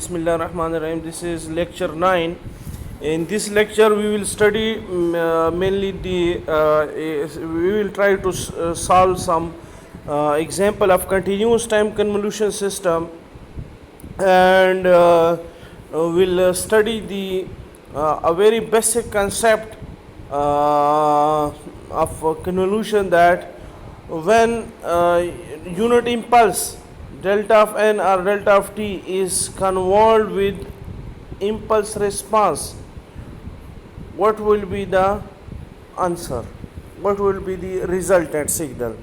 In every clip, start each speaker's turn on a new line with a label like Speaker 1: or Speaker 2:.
Speaker 1: Bismillahirrahmanirrahim. This is lecture 9. In this lecture, we will study mainly we will try to solve some example of continuous time convolution system, and we'll study the a very basic concept of convolution, that when unit impulse delta of n or delta of t is convolved with impulse response, what will be the answer, what will be the resultant signal.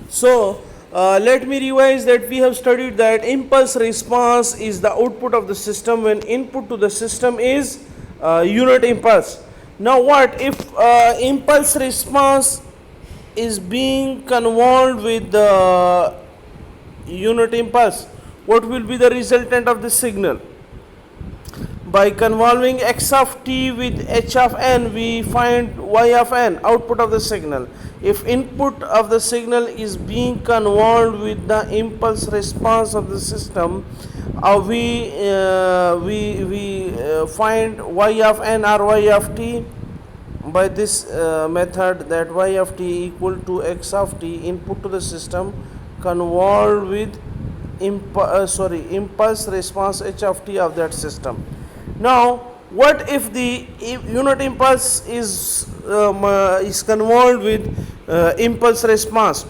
Speaker 1: So let me revise that we have studied that impulse response is the output of the system when input to the system is unit impulse. Now what if impulse response is being convolved with the unit impulse? What will be the resultant of the signal? By convolving x of t with h of n, we find y of n, output of the signal. If input of the signal is being convolved with the impulse response of the system, we find y of n or y of t by this method, that y of t equal to x of t, input to the system convolved with impulse response h of t of that system. Now what if the unit impulse is convolved with impulse response?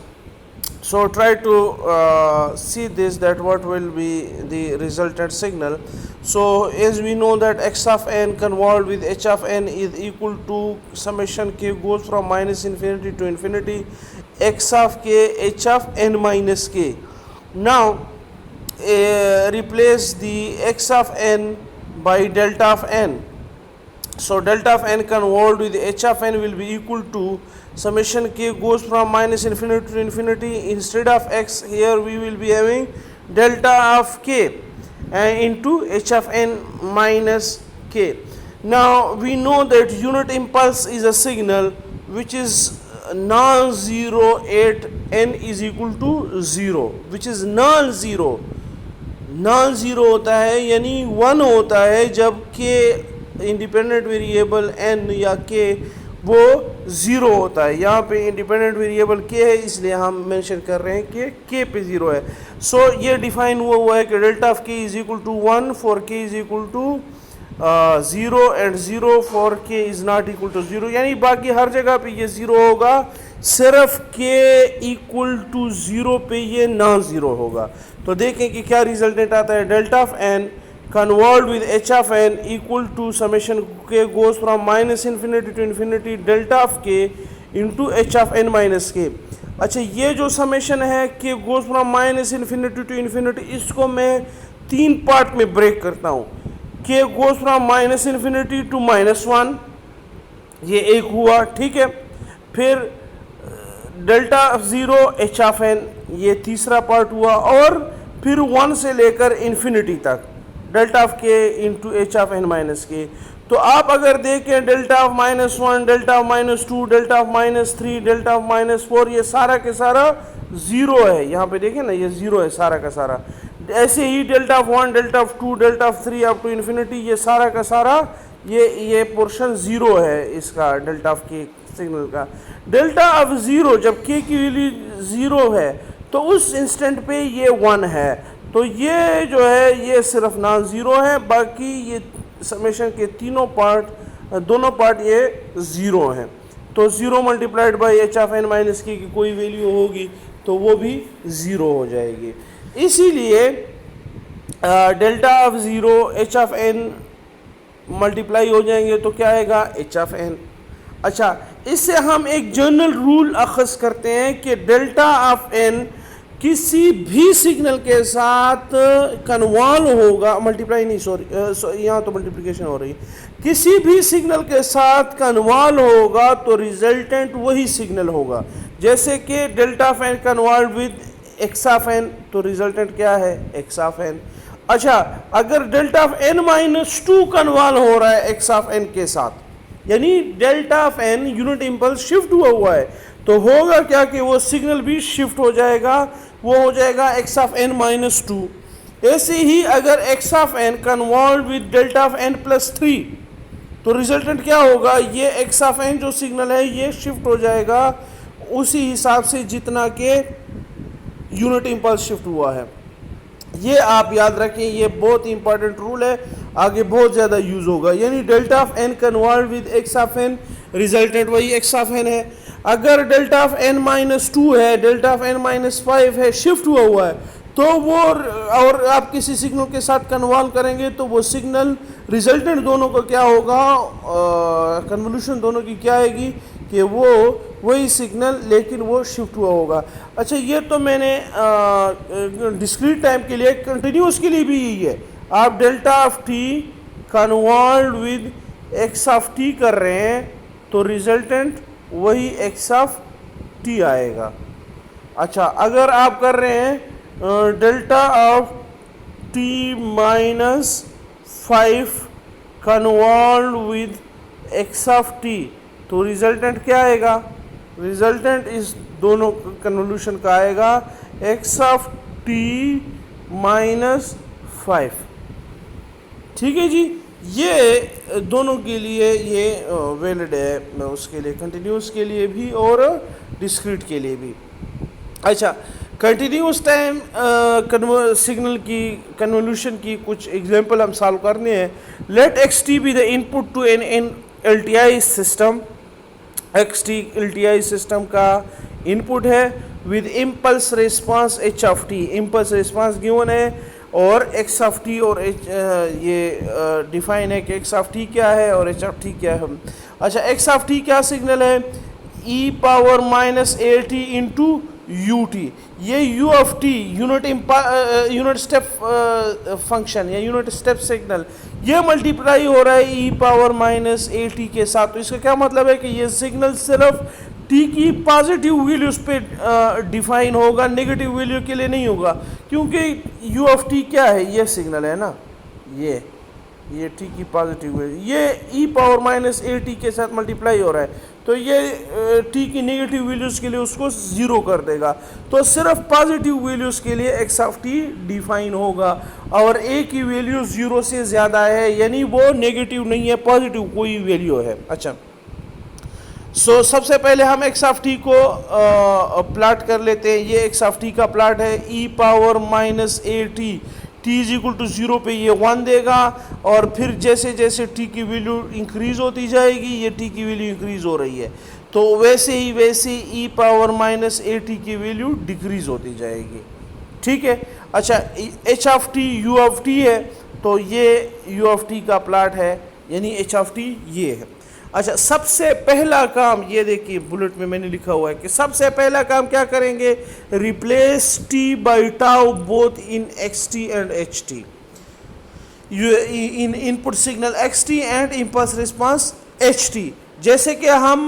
Speaker 1: So try to see this, that what will be the resultant signal. So as we know that x of n convolved with h of n is equal to summation k goes from minus infinity to infinity x of k h of n minus k. Now replace the x of n by delta of n. So delta of n convolved with h of n will be equal to summation k goes from minus infinity to infinity. Instead of x, here we will be having delta of k into h of n minus k. Now we know that unit impulse is a signal which is non-zero at n is equal to 0, which is non-zero. non-zero होता है यानी 1 होता है जब k independent variable n या k वो 0 होता है. यहाँ पे इंडिपेंडेंट वेरिएबल k है, इसलिए हम मेंशन कर रहे हैं कि k पे 0 है. सो ये डिफाइन हुआ है कि delta of k is equal to 1 for k is equal to 0 and 0 for k is not equal to 0, यानी बाकी हर जगह पे ये 0 होगा, सिर्फ k इक्वल टू 0 पे ये नॉन 0 होगा. तो देखें कि क्या रिजल्टेंट आता है. Delta of n convolved with h of n equal to summation k goes from minus infinity to infinity delta of k into h of n minus k. अच्छा, ये जो समेशन है k goes from minus infinity to infinity, इसको मैं 3 part में break करता हूँ. k goes from minus infinity to minus 1, ये एक हुआ, ठीक है. फिर delta of 0 h of n, ये तीसरा पार्ट हुआ. और फिर 1 से लेकर इन्फिनिटी तक delta of K into H of N minus K. तो आप अगर देखें delta of -1, delta of -2, delta of -3, delta of -4, ये सारा के सारा 0 है. यहाँ पे देखें ना, ये 0 है सारा का सारा. ऐसे ही delta of 1, delta of 2, delta of 3 up to infinity, ये सारा का सारा ये पोर्शन 0 है इसका, डेल्टा ऑफ के सिग्नल का. डेल्टा ऑफ 0, जब के की वैल्यू 0 है तो उस इंस्टेंट पे ये 1 है. तो ये जो है ये सिर्फ नॉन 0 है, बाकी ये समेशन के दोनों पार्ट ये 0 हैं. तो 0 multiplied by H of N minus की कोई वैल्यू होगी तो वो भी 0 हो जाएगी. इसीलिए delta of 0 H of N multiply हो जाएंगे तो क्या आएगा, एच ऑफ एन. अच्छा, इससे हम एक जनरल रूल अखज़ करते हैं कि डेल्टा ऑफ एन किसी भी सिग्नल के साथ कन्वॉल्व होगा, मल्टीप्लाई नहीं, सॉरी यहाँ तो मल्टीप्लिकेशन हो रही है. किसी भी सिग्नल के साथ कन्वॉल्व होगा तो रिजल्टेंट वही सिग्नल होगा. जैसे कि delta of N convolve with X of N, तो रिजल्टेंट क्या है, एक्स ऑफ एन. अच्छा, अगर डेल्टा ऑफ एन -2 कन्वॉल्व हो रहा है एक्स ऑफ एन के साथ, यानी delta of N unit impulse shift हुआ है, तो होगा क्या कि वो सिग्नल भी शिफ्ट हो जाएगा, वो हो जाएगा एक्स ऑफ एन -2. ऐसे ही अगर x of n convolve with delta of n plus 3, तो रिजल्टेंट क्या होगा, ये x ऑफ n जो सिग्नल है ये शिफ्ट हो जाएगा उसी हिसाब से जितना के यूनिट इम्पल्स शिफ्ट हुआ है। ये आप याद रखें, ये बहुत इंपॉर्टेंट रूल है, आगे बहुत ज़्यादा यूज़ होगा। यानी delta of n convert with x of n, resultant वही x ऑफ n है। अगर डेल्टा ऑफ n माइनस 2 है, डेल्टा ऑफ n माइनस 5 है, शिफ्ट हुआ है, तो वो और आप किसी सिग्नल के साथ कन्वॉल्व करेंगे तो वो सिग्नल रिजल्टेंट दोनों का क्या होगा, कन्वोल्यूशन दोनों की क्या आएगी कि वो वही सिग्नल लेकिन वो शिफ्ट हुआ होगा। अच्छा, ये तो मैंने डिस्क्रीट टाइम के लिए, कंटिन्यूस के लिए भी यही है। आप delta of T convolve with X of T कर रहे हैं तो रिजल्टेंट वही एक्स ऑफ टी आएगा। अच्छा, अगर आप कर रहे हैं delta of T minus 5 convolve with X of T, तो रिजल्टेंट क्या आएगा, रिजल्टेंट इस दोनों कन्वोल्यूशन का आएगा एक्स ऑफ टी माइनस 5। ठीक है जी, ये दोनों के लिए ये वैलिड है, उसके लिए कंटिन्यूस के लिए भी और डिस्क्रीट के लिए भी। अच्छा, कंटिन्यूस टाइम सिग्नल की कन्वोल्यूशन की कुछ एग्जांपल हम सॉल्व करने हैं। Late x T be the input to N L T I system. X T L T I system का इनपुट है with impulse response H of T. Impulse response given है और x of T और H ये define है कि x of T क्या है और एच ऑफ टी क्या है। अच्छा, एक्स ऑफ टी क्या सिग्नल है, E power minus A T into U T. ये U of T unit step function या यूनिट स्टेप सिग्नल, ये मल्टीप्लाई हो रहा है E power minus A T के साथ। तो इसका क्या मतलब है कि ये सिग्नल सिर्फ टी की पॉजिटिव वैल्यूज पे डिफाइन होगा, नेगेटिव वैल्यू के लिए नहीं होगा, क्योंकि यू ऑफ टी क्या है, ये सिग्नल है ना, ये टी की पॉजिटिव वैल्यू, ये ई पावर माइनस ए टी के साथ मल्टीप्लाई हो रहा है, तो ये टी की नेगेटिव वैल्यूज़ के लिए उसको ज़ीरो कर देगा। तो सिर्फ पॉजिटिव वैल्यूज़ के लिए एक्स ऑफ टी डिफाइन होगा और ए की वैल्यू ज़ीरो से ज़्यादा है, यानी वो नेगेटिव नहीं है, पॉजिटिव कोई वैल्यू है। अच्छा, सबसे पहले हम एक्स ऑफ टी को प्लाट कर लेते हैं। ये एक्स ऑफ टी का प्लाट है, E power minus A T, T is equal to 0 पे ये 1 देगा और फिर जैसे जैसे टी की वैल्यू इंक्रीज होती जाएगी, ये टी की वैल्यू इंक्रीज हो रही है, तो वैसे ही ई पावर माइनस ए टी की वैल्यू डिक्रीज होती जाएगी। ठीक है। अच्छा, H of T U of T है, तो ये यू ऑफ टी का प्लाट है, यानी एच ऑफ टी ये है। अच्छा, सबसे पहला काम ये देखिए, बुलेट में मैंने लिखा हुआ है कि सबसे पहला काम क्या करेंगे, replace T by tau both in x T and H T, in input signal x T and impulse response H T. जैसे कि हम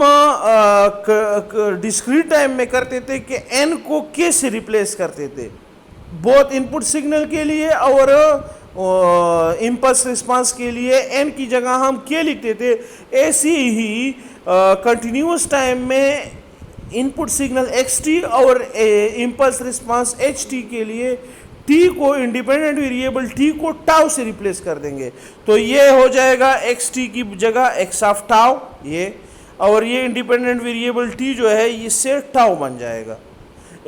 Speaker 1: डिस्क्रीट टाइम में करते थे कि एन को के से रिप्लेस करते थे, बोथ इनपुट सिग्नल के लिए और इम्पल्स रिस्पांस के लिए एन की जगह हम के लिखते थे। ऐसी ही कंटिन्यूस टाइम में इनपुट सिग्नल एक्स टी और इम्पल्स रिस्पांस एच टी के लिए टी को इंडिपेंडेंट वेरिएबल टी को टाउ से रिप्लेस कर देंगे, तो ये हो जाएगा एक्स टी की जगह एक्स ऑफ टाउ ये, और ये इंडिपेंडेंट वेरिएबल टी जो है इससे टाउ बन जाएगा।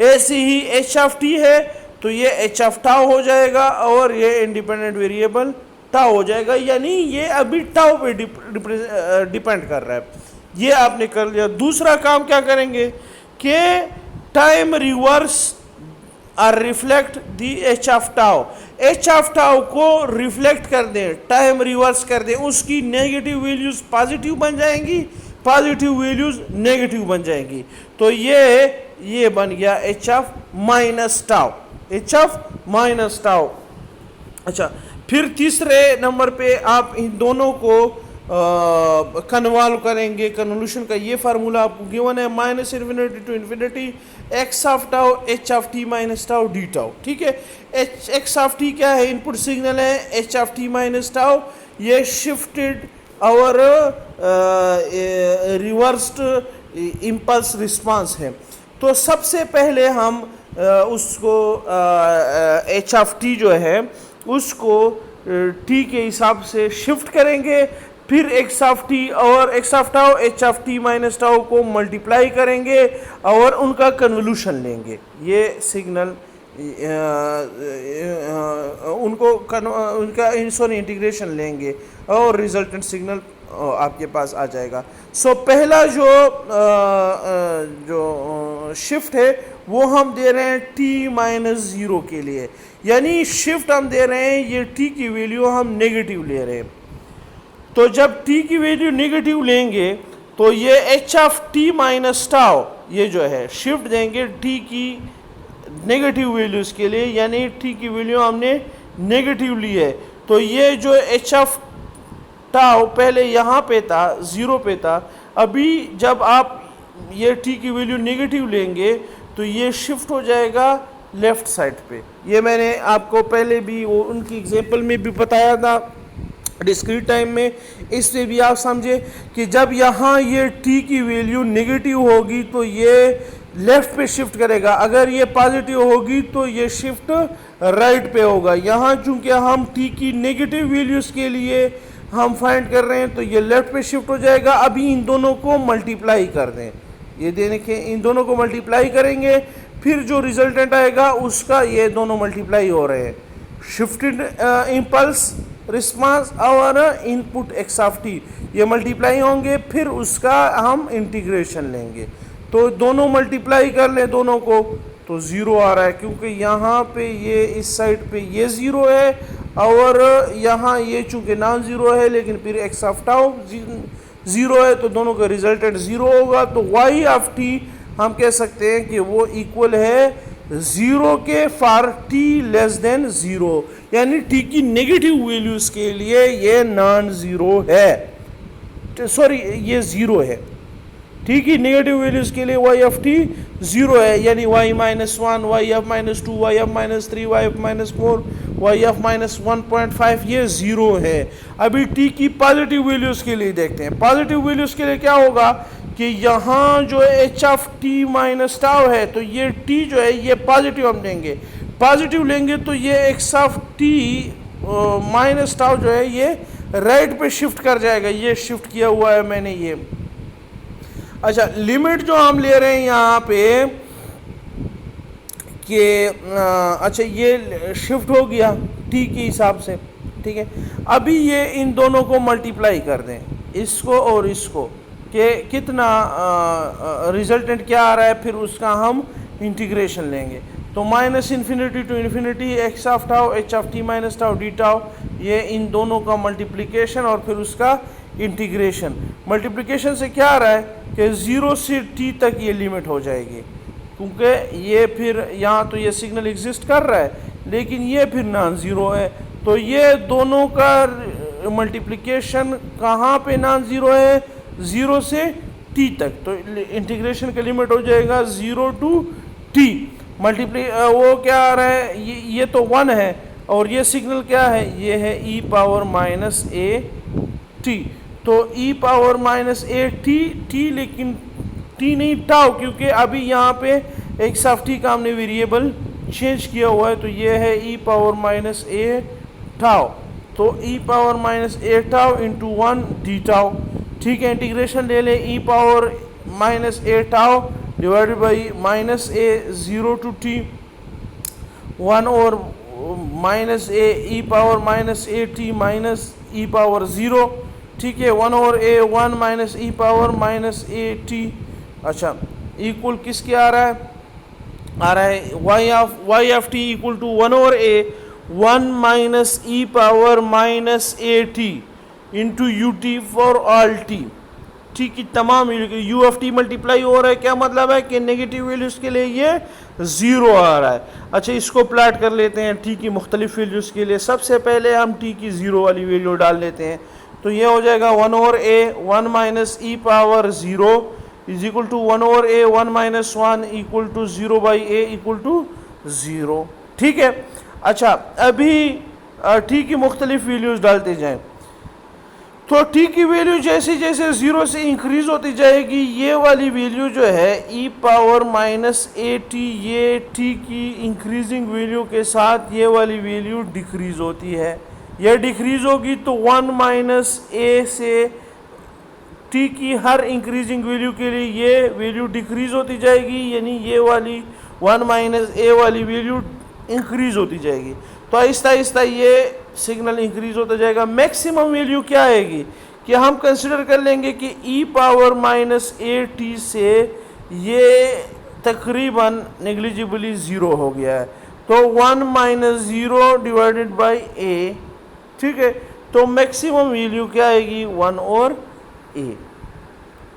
Speaker 1: ऐसे ही एच ऑफ टी है तो ये एच ऑफ टाउ हो जाएगा और ये इंडिपेंडेंट वेरिएबल टाउ हो जाएगा, यानी ये अभी टाउ पे डिपेंड कर रहा है। ये आपने कर लिया। दूसरा काम क्या करेंगे कि टाइम रिवर्स और reflect the H of tau, H of tau को रिफ्लेक्ट कर दें, टाइम रिवर्स कर दें, उसकी नेगेटिव वैल्यूज पॉजिटिव बन जाएंगी, पॉजिटिव वैल्यूज नेगेटिव बन जाएंगी, तो ये बन गया H of minus tau, H of minus tau. अच्छा, फिर तीसरे नंबर पे आप इन दोनों को कन्वॉल्व करेंगे। कन्वोल्यूशन का ये फार्मूला आपको गिवन है, minus infinity to infinity x of tau H of T minus tau D tau. ठीक है, एक्स ऑफ टी क्या है, इनपुट सिग्नल है, H of T minus tau ये शिफ्टेड और रिवर्स्ड इम्पल्स रिस्पांस है। तो सबसे पहले हम उसको एच ऑफ टी जो है उसको टी के हिसाब से शिफ्ट करेंगे, फिर एक्स ऑफ टी और x of tau H of T minus tau को मल्टीप्लाई करेंगे और उनका कन्वोल्यूशन लेंगे। ये सिग्नल उनका इंटीग्रेशन लेंगे और रिजल्टेंट सिग्नल आपके पास आ जाएगा। सो पहला जो शिफ्ट है वो हम दे रहे हैं t माइनस ज़ीरो के लिए, यानी शिफ्ट हम दे रहे हैं, ये t की वैल्यू हम नेगेटिव ले रहे हैं। तो जब t की वैल्यू नेगेटिव लेंगे तो ये h of t minus tau ये जो है शिफ्ट देंगे t की नेगेटिव वैल्यूज़ के लिए, यानी t की वैल्यू हमने नेगेटिव ली है। तो ये जो h ऑफ टाउ पहले यहाँ पे था, ज़ीरो पे था, अभी जब आप ये t की वैल्यू नेगेटिव लेंगे तो ये शिफ्ट हो जाएगा लेफ़्ट साइड पे। ये मैंने आपको पहले भी वो उनकी एग्जांपल में भी बताया था डिस्क्रीट टाइम में, इससे भी आप समझे कि जब यहाँ ये t की वैल्यू नेगेटिव होगी तो ये लेफ़्ट पे शिफ्ट करेगा, अगर ये पॉजिटिव होगी तो ये शिफ्ट राइट पे होगा। यहाँ चूँकि हम t की नेगेटिव वैल्यूज़ के लिए हम फाइंड कर रहे हैं तो ये लेफ़्ट पे शिफ्ट हो जाएगा। अभी इन दोनों को मल्टीप्लाई कर दें, ये देने के इन दोनों को मल्टीप्लाई करेंगे, फिर जो रिजल्टेंट आएगा उसका ये दोनों मल्टीप्लाई हो रहे हैं। शिफ्टेड इम्पल्स रिस्पांस और इनपुट एक्स ऑफ टी ये मल्टीप्लाई होंगे, फिर उसका हम इंटीग्रेशन लेंगे। तो दोनों मल्टीप्लाई कर लें दोनों को तो ज़ीरो आ रहा है, क्योंकि यहाँ पे ये इस साइड पे ये ज़ीरो है और यहाँ ये चूँकि नॉन ज़ीरो है लेकिन फिर एक्स ऑफ टाउ ज़ीरो है, तो दोनों का रिजल्टेंट ज़ीरो होगा। तो वाई ऑफ टी हम कह सकते हैं कि वो इक्वल है ज़ीरो के for T less than zero, यानी टी की नेगेटिव वैल्यूज़ के लिए ये नॉन ज़ीरो है, सॉरी ये ज़ीरो है। टी की नेगेटिव वैल्यूज़ के लिए वाई ऑफ टी ज़ीरो है, यानी Y minus one, Y of minus two, Y of minus three, Y of minus four, Y of minus 1.5 ये ज़ीरो है। अभी टी की पॉजिटिव वैल्यूज़ के लिए देखते हैं। पॉजिटिव वैल्यूज़ के लिए क्या होगा कि यहाँ जो H of T minus tau है तो ये टी जो है ये पॉजिटिव हम लेंगे, पॉजिटिव लेंगे तो ये X of T minus tau जो है ये राइट पे शिफ्ट कर जाएगा। ये शिफ्ट किया हुआ है मैंने ये। अच्छा, लिमिट जो हम ले रहे हैं यहाँ पे कि अच्छा ये शिफ्ट हो गया टी के हिसाब से, ठीक है। अभी ये इन दोनों को मल्टीप्लाई कर दें, इसको और इसको, कि कितना रिजल्टेंट क्या आ रहा है, फिर उसका हम इंटीग्रेशन लेंगे। तो minus infinity to infinity x of tau H of T minus tau D tau, ये इन दोनों का मल्टीप्लिकेशन और फिर उसका इंटीग्रेशन। मल्टीप्लिकेशन से क्या आ रहा है कि ज़ीरो से टी तक ये लिमिट हो जाएगी, क्योंकि ये फिर यहाँ तो ये सिग्नल एग्जिस्ट कर रहा है लेकिन ये फिर नॉन ज़ीरो है। तो ये दोनों का मल्टीप्लिकेशन कहाँ पे नॉन ज़ीरो है, ज़ीरो से टी तक, तो इंटीग्रेशन का लिमिट हो जाएगा ज़ीरो टू टी। वो क्या आ रहा है, ये तो वन है और ये सिग्नल क्या है, ये है E power minus A T. तो E power minus A T, T लेकिन टी नहीं टाउ, क्योंकि अभी यहाँ पे एक्स ऑफ टी का हमने वेरिएबल चेंज किया हुआ है। तो ये है E power minus A tau, तो E power minus A tau into one D tau, ठीक है। इंटीग्रेशन ले लें, E power minus A tau divided by minus A zero to T one और minus A E power minus A T minus E power zero, ठीक है। One और A one minus E power minus A T. अच्छा, equal किसके आ रहा है, Y of T equal to one और A one minus E power minus A T into U T for all T, ठीक है। तमाम यू ऑफ टी मल्टीप्लाई हो रहा है, क्या मतलब है कि नेगेटिव वैल्यूज़ के लिए ये ज़ीरो आ रहा है। अच्छा, इसको प्लाट कर लेते हैं टी की मुख्तलिफ वैल्यूज़ के लिए। सबसे पहले हम टी की ज़ीरो वाली वैल्यू डाल लेते हैं, तो ये हो जाएगा one over A one minus E power zero is equal to one over A one minus one equal to zero by A equal to zero, ठीक है। अच्छा, अभी टी की मुख्तलिफ वैल्यूज़ डालते जाएँ। तो टी की वैल्यू जैसे जैसे ज़ीरो से इंक्रीज होती जाएगी, ये वाली वैल्यू जो है E power minus A T, ये टी की इंक्रीजिंग वैल्यू के साथ ये वाली वैल्यू डिक्रीज होती है। ये डिक्रीज होगी तो 1 माइनस ए से टी की हर इंक्रीजिंग वैल्यू के लिए ये वैल्यू डिक्रीज होती जाएगी, यानी ये वाली 1 माइनस ए वाली वैल्यू इंक्रीज होती जाएगी। तो आहिस्ता आहिस्ता ये सिग्नल इंक्रीज होता जाएगा। मैक्सिमम वैल्यू क्या आएगी कि हम कंसिडर कर लेंगे कि ई पावर माइनस ए टी से ये तकरीबन नेग्लिजिबली ज़ीरो हो गया है, तो 1 माइनस ज़ीरो डिवाइडेड बाई ए, ठीक है। तो मैक्सिमम वैल्यू क्या आएगी 1 और ए,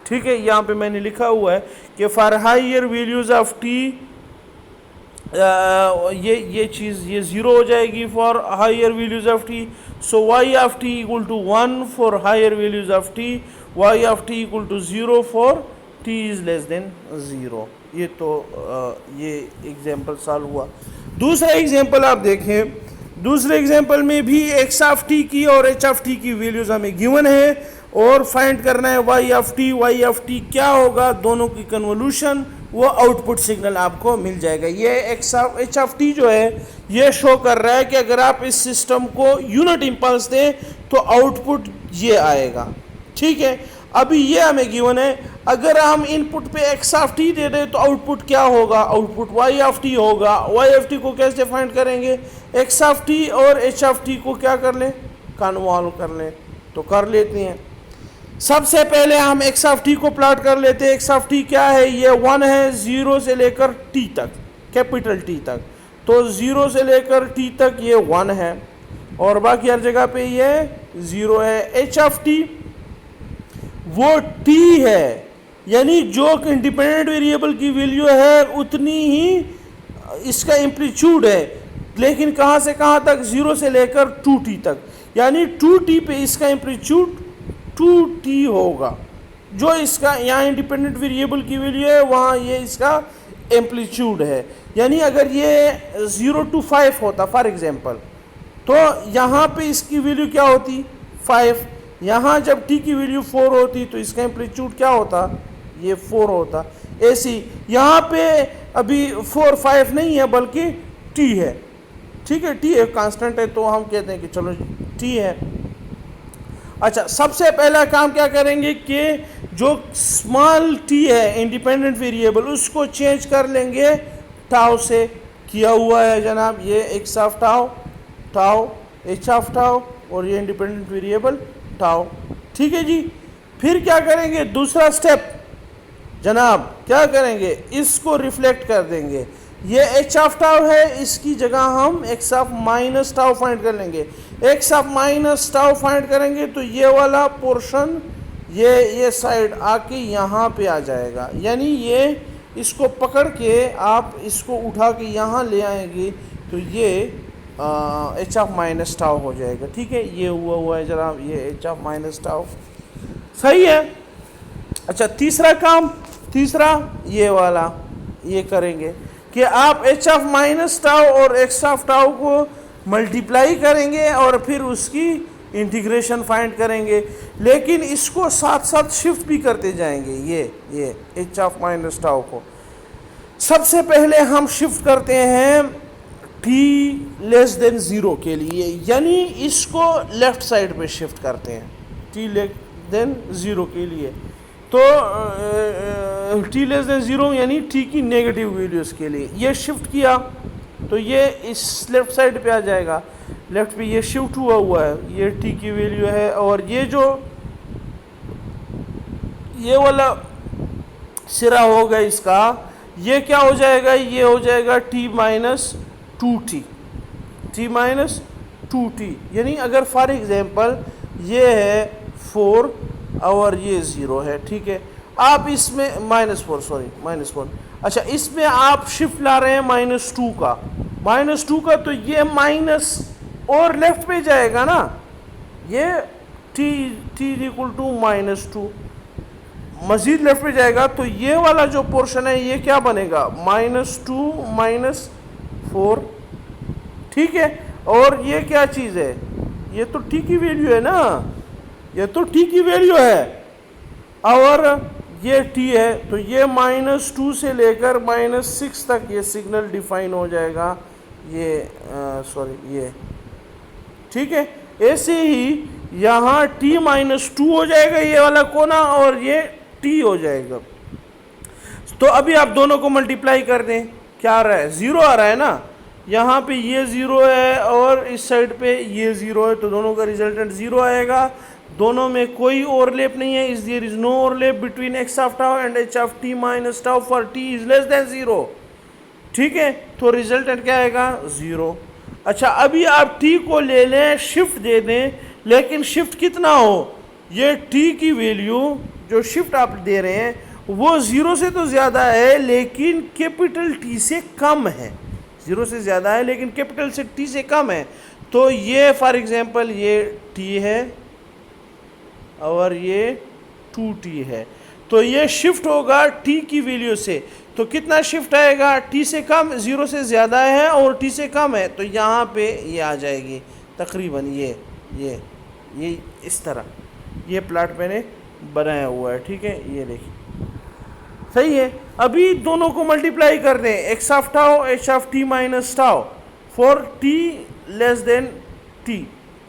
Speaker 1: ठीक है। यहाँ पे मैंने लिखा हुआ है कि for higher values of T, ये चीज़ ये ज़ीरो हो जाएगी for higher values of T. So Y of T equal to 1 for higher values of T, Y of T equal to 0 for T is less than 0। ये तो ये example solve हुआ। दूसरा example आप देखें, दूसरे एग्जाम्पल में भी एक्स ऑफ टी की और एच ऑफ टी की वैल्यूज हमें गिवन है और फाइंड करना है वाई ऑफ टी क्या होगा, दोनों की कन्वोल्यूशन, वो आउटपुट सिग्नल आपको मिल जाएगा। ये एच ऑफ टी जो है ये शो कर रहा है कि अगर आप इस सिस्टम को यूनिट इंपल्स दें तो आउटपुट ये आएगा, ठीक है। अभी ये हमें गिवन है, अगर हम इनपुट पे एक्स ऑफ टी दे दें तो आउटपुट क्या होगा, आउटपुट वाई ऑफ टी होगा। वाई ऑफ टी को कैसे फाइंड करेंगे, एक्स ऑफ टी और एच ऑफ टी को क्या कर लें, कन्वॉल्व कर लें, तो कर लेते हैं। सबसे पहले हम एक्स ऑफ टी को प्लॉट कर लेते हैं। एक्स ऑफ टी क्या है, ये 1 है 0 से लेकर टी तक, कैपिटल टी तक, तो 0 से लेकर टी तक ये 1 है और बाकी हर जगह पे ये 0 है। एच ऑफ टी वो टी है, यानी जो इंडिपेंडेंट वेरिएबल की वैल्यू है उतनी ही इसका एम्पलीट्यूड है, लेकिन कहाँ से कहाँ तक, 0 से लेकर 2t तक, यानी 2t पे इसका एम्पलीट्यूड 2t होगा। जो इसका यहाँ इंडिपेंडेंट वेरिएबल की वैल्यू है वहाँ ये इसका एम्पलीट्यूड है। यानी अगर ये 0 to 5 होता फॉर एग्जांपल, तो यहाँ पे इसकी वैल्यू क्या होती 5, यहाँ जब t की वैल्यू 4 होती तो इसका एम्पलीट्यूड क्या होता, ये 4 होता। ऐसी यहाँ पे अभी 4 5 नहीं है बल्कि t है, ठीक है, t एक कांस्टेंट है तो हम कहते हैं कि चलो t है। अच्छा, सबसे पहला काम क्या करेंगे कि जो स्मॉल t है इंडिपेंडेंट वेरिएबल उसको चेंज कर लेंगे टाउ से, किया हुआ है जनाब, ये X of tau, tau H of tau और ये इंडिपेंडेंट वेरिएबल टाउ, ठीक है जी। फिर क्या करेंगे, दूसरा स्टेप जनाब क्या करेंगे, इसको रिफ्लेक्ट कर देंगे। ये एच ऑफ टाउ है, इसकी जगह हम X of minus tau find कर लेंगे। X of minus tau find करेंगे तो ये वाला पोर्शन ये साइड आके यहाँ पे आ जाएगा, यानी ये इसको पकड़ के आप इसको उठा के यहाँ ले आएंगे तो ये एच ऑफ माइनस टाउ हो जाएगा, ठीक है। ये हुआ है जनाब, ये एच ऑफ माइनस टाउ, सही है। अच्छा, तीसरा काम, तीसरा ये वाला ये करेंगे कि आप एच ऑफ माइनस टाउ और एक्स ऑफ टाउ को मल्टीप्लाई करेंगे और फिर उसकी इंटीग्रेशन फाइंड करेंगे, लेकिन इसको साथ साथ शिफ्ट भी करते जाएंगे। ये एच ऑफ माइनस टाउ को सबसे पहले हम शिफ्ट करते हैं t लेस देन 0 के लिए, यानी इसको लेफ्ट साइड पे शिफ्ट करते हैं t लेस देन 0 के लिए। तो t लेस देन 0 यानी t की नेगेटिव वैल्यूज़ के लिए ये शिफ्ट किया तो ये इस लेफ्ट साइड पे आ जाएगा। लेफ्ट पे ये शिफ्ट हुआ है, ये t की वैल्यू है, और ये जो ये वाला सिरा होगा इसका, ये क्या हो जाएगा, ये हो जाएगा t minus 2t, t minus 2t। यानी अगर फॉर एग्जांपल ये है 4 और ये 0 है, ठीक है, आप इसमें -4 अच्छा, इसमें आप शिफ्ट ला रहे हैं -2 का, तो ये माइनस और लेफ्ट पे जाएगा ना, ये t इक्वल टू -2 मज़ीद लेफ्ट पे जाएगा, तो ये वाला जो पोर्शन है ये क्या बनेगा, -2 -4, ठीक है। और ये क्या चीज़ है, ये तो t की वैल्यू है ना, ये तो t की वैल्यू है और ये t है, तो ये -2 से लेकर -6 तक ये सिग्नल डिफाइन हो जाएगा, ये सॉरी ये, ठीक है। ऐसे ही यहाँ t-2 हो जाएगा ये वाला कोना और ये t हो जाएगा। तो अभी आप दोनों को मल्टीप्लाई कर दें, क्या आ रहा है, 0 आ रहा है ना, यहाँ पे ये 0 है और इस साइड पे ये 0 है, तो दोनों का रिजल्टेंट 0 आएगा। दोनों में कोई ओवरलैप नहीं है, इस there is no overlap between x of tau and h of t minus tau for t is less than 0, ठीक है। तो रिजल्टेंट क्या आएगा, 0। अच्छा, अभी आप t को ले लें, शिफ्ट दे दें, लेकिन शिफ्ट कितना हो, ये t की वैल्यू जो शिफ्ट आप दे रहे हैं वो 0 से तो ज़्यादा है लेकिन कैपिटल T से कम है, 0 से ज़्यादा है लेकिन कैपिटल से T से कम है। तो ये फॉर एग्जांपल ये T है और ये 2T है, तो ये शिफ्ट होगा T की वैल्यू से, तो कितना शिफ्ट आएगा, T से कम, 0 से ज़्यादा है और T से कम है, तो यहाँ पे ये आ जाएगी तकरीबन ये इस तरह, ये प्लॉट मैंने बनाया हुआ है, ठीक है, ये देखिए सही है। अभी दोनों को मल्टीप्लाई कर दें, x of tau h of t minus tau for t less than t,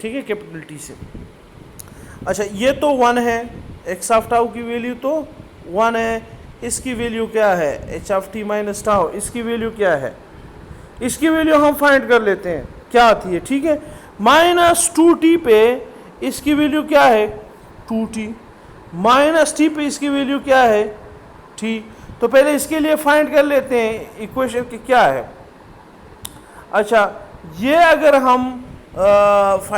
Speaker 1: ठीक है, कैपिटल T से। अच्छा, ये तो 1 है, x ऑफ टाउ की वैल्यू तो 1 है, इसकी वैल्यू क्या है, h of t minus tau, इसकी वैल्यू क्या है, इसकी वैल्यू हम फाइंड कर लेते हैं क्या आती है, ठीक है। -2t पे इसकी वैल्यू क्या है, 2t, -t पे इसकी वैल्यू क्या है, t। तो पहले इसके लिए फाइंड कर लेते हैं इक्वेशन की क्या है। अच्छा, ये अगर हम